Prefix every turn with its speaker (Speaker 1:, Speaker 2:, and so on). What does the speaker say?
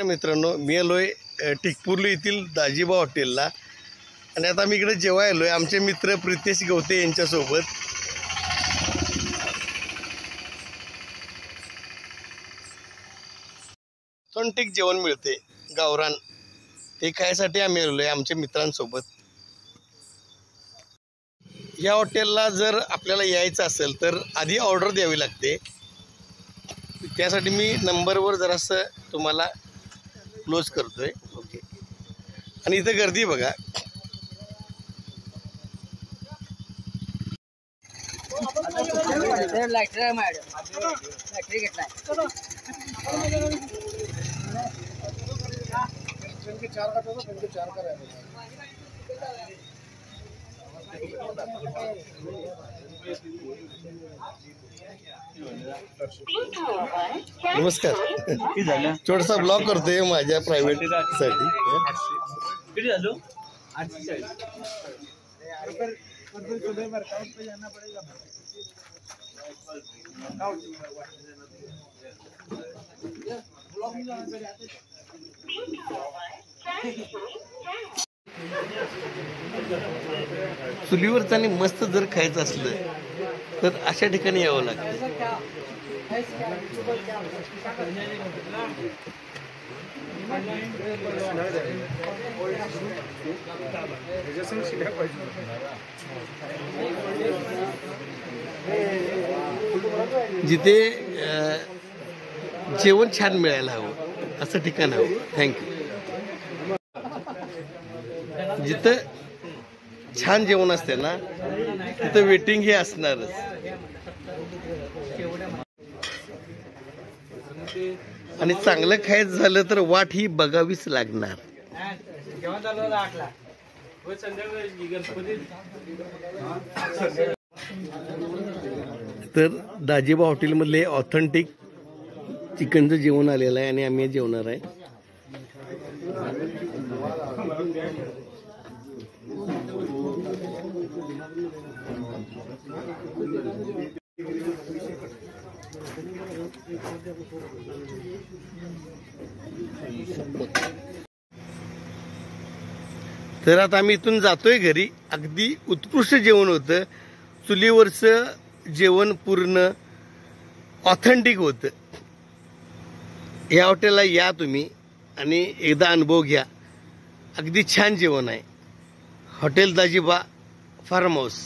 Speaker 1: मित्रांनो, मी आलोय टिकपुर्ली येथील दाजीबा हॉटेलला आणि आता मी इकडे जेवायला आलोय आमचे मित्र प्रितेश गवते यांच्यासोबत। ऑथेंटिक जेवण मिळते गावरान, ते खायसाठी आम्ही आलोय आमच्या मित्रांसोबत। या हॉटेलला जर आपल्याला यायचं असेल तर आधी ऑर्डर द्यावी लागते, त्यासाठी मी नंबरवर जरासं तुम्हाला क्लोज करतोय। ओके, आणि इथं गर्दी बघा। नमस्कार, छोटासा ब्लॉग करतोय माझ्या प्रायव्हेट साठी। चुलीवरचं आणि मस्त जर खायचं असलं तर अशा ठिकाणी यावं लागतं। जिथे जेवण छान मिळायला हवं असं ठिकाण हवं। थँक्यू। जिथं छान जेवण असते ना तिथं वेटिंग हे असणारच। आणि चांगलं खायचं झालं तर वाट ही बघावीच लागणार। तर दाजीबा हॉटेलमधले ऑथेंटिक चिकनचं जेवण आलेलं आहे आणि आम्ही जेवणार आहे। तर आता आम्ही इथून जातोय घरी। अगदी उत्कृष्ट जेवण होतं, चुलीवरचं जेवण पूर्ण ऑथेंटिक होतं। या हॉटेलला या तुम्ही आणि एकदा अनुभव घ्या, अगदी छान जेवण आहे। Hotel Dajiba farm house.